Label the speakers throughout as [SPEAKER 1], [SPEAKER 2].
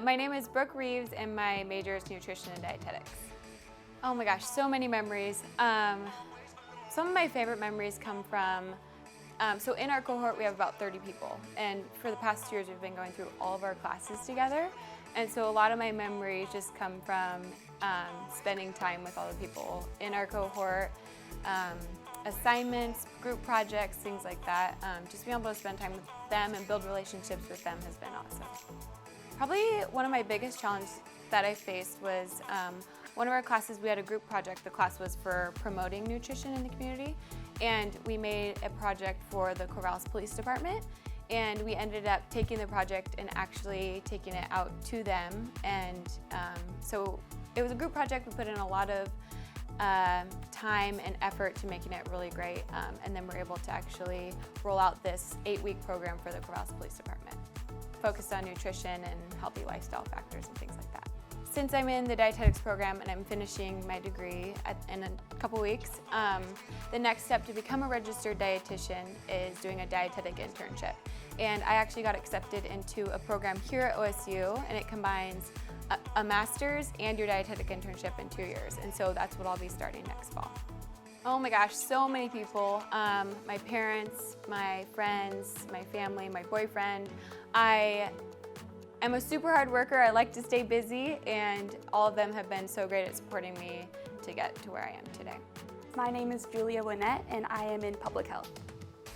[SPEAKER 1] My name is Brook Reeves and my major is nutrition and dietetics. Oh my gosh, so many memories. Some of my favorite memories come from, so in our cohort we have about 30 people, and for the past 2 years we've been going through all of our classes together, and so a lot of my memories just come from spending time with all the people in our cohort, assignments, group projects, things like that. Just being able to spend time with them and build relationships with them has been awesome. Probably one of my biggest challenges that I faced was one of our classes, we had a group project. The class was for promoting nutrition in the community, and we made a project for the Corvallis Police Department, and we ended up taking the project and actually taking it out to them, and so it was a group project. We put in a lot of time and effort to making it really great, and then we're able to actually roll out this 8-week program for the Corvallis Police Department, focused on nutrition and healthy lifestyle factors and things like that. Since I'm in the dietetics program and I'm finishing my degree in a couple weeks, the next step to become a registered dietitian is doing a dietetic internship. And I actually got accepted into a program here at OSU, and it combines a master's and your dietetic internship in 2 years. And so that's what I'll be starting next fall. Oh my gosh, so many people. My parents, my friends, my family, my boyfriend. I'm a super hard worker. I like to stay busy, and all of them have been so great at supporting me to get to where I am today.
[SPEAKER 2] My name is Winett, and I am in public health.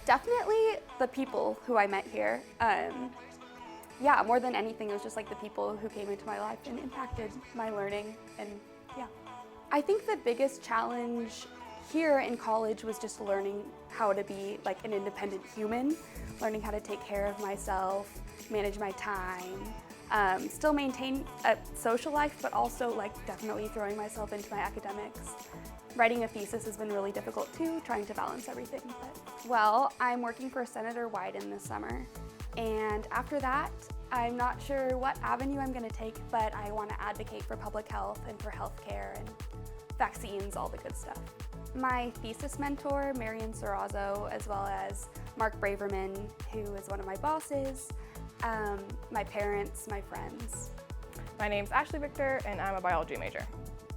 [SPEAKER 2] Definitely the people who I met here. Yeah, more than anything, it was just like the people who came into my life and impacted my learning, and yeah. I think the biggest challenge here in college was just learning how to be like an independent human, learning how to take care of myself, manage my time, still maintain a social life, but also like definitely throwing myself into my academics. Writing a thesis has been really difficult too, trying to balance everything. Well, I'm working for Senator Wyden this summer, and after that, I'm not sure what avenue I'm going to take, but I want to advocate for public health and for healthcare and vaccines, all the good stuff. My thesis mentor, Marian Serrazzo, as well as Mark Braverman, who is one of my bosses, my parents, my friends.
[SPEAKER 3] My name's Ashley Victor, and I'm a biology major.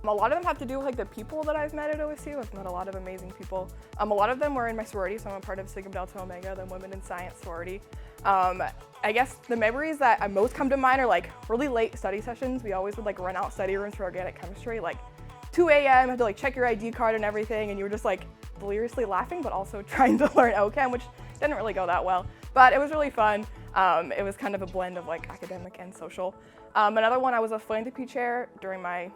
[SPEAKER 3] A lot of them have to do with like the people that I've met at OSU. I've met a lot of amazing people. A lot of them were in my sorority, so I'm a part of Sigma Delta Omega, the Women in Science sorority. I guess the memories that most come to mind are like really late study sessions. We always would like rent out study rooms for organic chemistry, like 2 a.m., had to like check your ID card and everything, and you were just like deliriously laughing, but also trying to learn OChem, which didn't really go that well, but it was really fun. It was kind of a blend of like academic and social. Another one, I was a philanthropy chair during my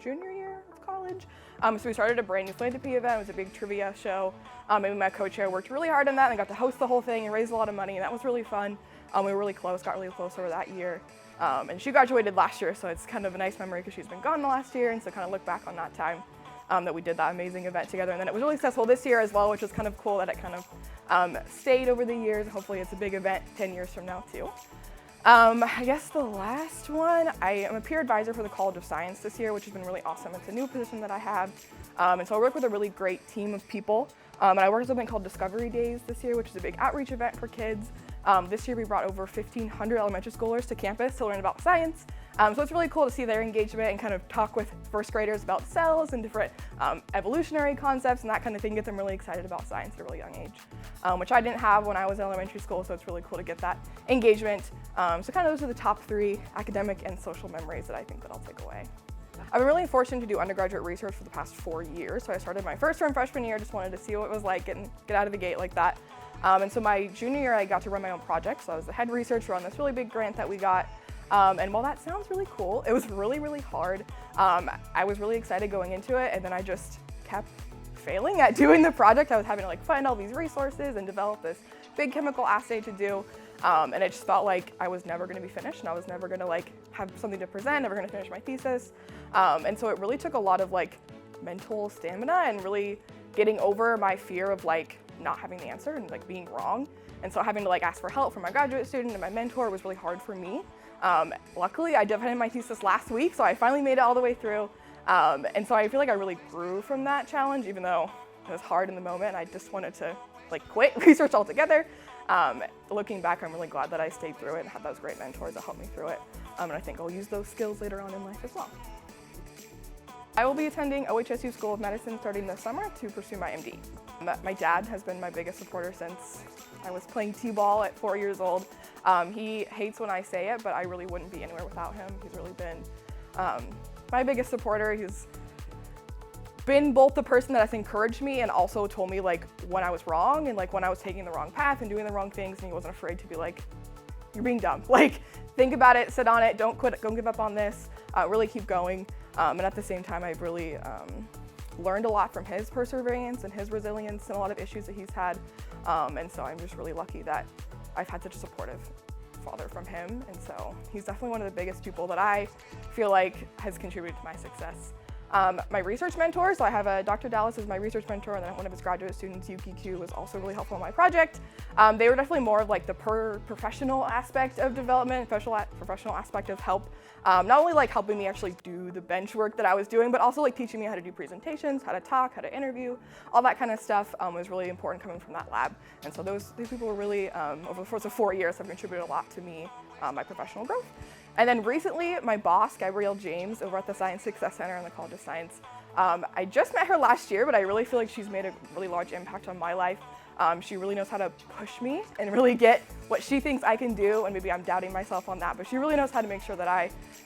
[SPEAKER 3] junior year of college. So we started a brand new philanthropy event. It was a big trivia show. Me and my co-chair worked really hard on that and got to host the whole thing and raise a lot of money, and that was really fun. We were really close, got really close over that year. And she graduated last year, so it's kind of a nice memory because she's been gone the last year, and so kind of look back on that time that we did that amazing event together. And then it was really successful this year as well, which was kind of cool that it kind of stayed over the years. Hopefully it's a big event 10 years from now too. I guess the last one, I am a peer advisor for the College of Science this year, which has been really awesome. It's a new position that I have. And so I work with a really great team of people. And I work at something called Discovery Days this year, which is a big outreach event for kids. This year we brought over 1,500 elementary schoolers to campus to learn about science. So it's really cool to see their engagement and kind of talk with first graders about cells and different evolutionary concepts and that kind of thing, get them really excited about science at a really young age, which I didn't have when I was in elementary school, so it's really cool to get that engagement. So kind of those are the top 3 academic and social memories that I think that I'll take away. I've been really fortunate to do undergraduate research for the past 4 years. So I started my first term freshman year, just wanted to see what it was like, get out of the gate like that. And so my junior year, I got to run my own project. So I was the head researcher on this really big grant that we got. And while that sounds really cool, it was really, really hard. I was really excited going into it, and then I just kept failing at doing the project. I was having to like find all these resources and develop this big chemical assay to do. And it just felt like I was never going to be finished, and I was never going to like have something to present, never going to finish my thesis. And so it really took a lot of like mental stamina and really getting over my fear of like not having the answer and like being wrong. And so having to like ask for help from my graduate student and my mentor was really hard for me. Luckily, I defended my thesis last week, so I finally made it all the way through. And so I feel like I really grew from that challenge, even though it was hard in the moment. I just wanted to like quit research altogether. Looking back, I'm really glad that I stayed through it and had those great mentors that helped me through it. And I think I'll use those skills later on in life as well. I will be attending OHSU School of Medicine starting this summer to pursue my MD. My dad has been my biggest supporter since I was playing t-ball at 4 years old. He hates when I say it, but I really wouldn't be anywhere without him. He's really been my biggest supporter. He's been both the person that has encouraged me and also told me like when I was wrong and like when I was taking the wrong path and doing the wrong things, and he wasn't afraid to be like, you're being dumb. Like, think about it, sit on it, don't quit, don't give up on this, really keep going. And at the same time, I've really learned a lot from his perseverance and his resilience and a lot of issues that he's had. And so I'm just really lucky that I've had such a supportive father from him. And so he's definitely one of the biggest people that I feel like has contributed to my success. My research mentors, so I have Dr. Dallas as my research mentor, and then one of his graduate students, Yuki Q, was also really helpful in my project. They were definitely more of like the professional aspect of development, professional aspect of help. Not only like helping me actually do the bench work that I was doing, but also like teaching me how to do presentations, how to talk, how to interview, all that kind of stuff was really important coming from that lab. And so these people were really, over the course of 4 years, have contributed a lot to me, my professional growth. And then recently, my boss, Gabrielle James, over at the Science Success Center in the College of Science, I just met her last year, but I really feel like she's made a really large impact on my life. She really knows how to push me and really get what she thinks I can do, and maybe I'm doubting myself on that, but she really knows how to make sure that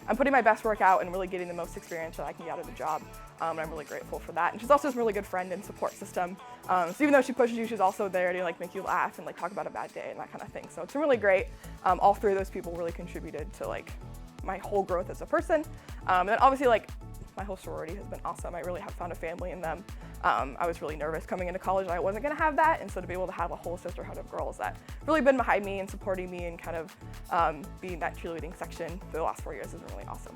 [SPEAKER 3] I'm putting my best work out and really getting the most experience that I can get out of the job. And I'm really grateful for that. And she's also a really good friend and support system. So even though she pushes you, she's also there to like make you laugh and like talk about a bad day and that kind of thing. So it's really great. All three of those people really contributed to like my whole growth as a person. And then obviously like my whole sorority has been awesome. I really have found a family in them. I was really nervous coming into college that I wasn't gonna have that, and so to be able to have a whole sisterhood of girls that really been behind me and supporting me and kind of being that cheerleading section for the last 4 years has been really awesome.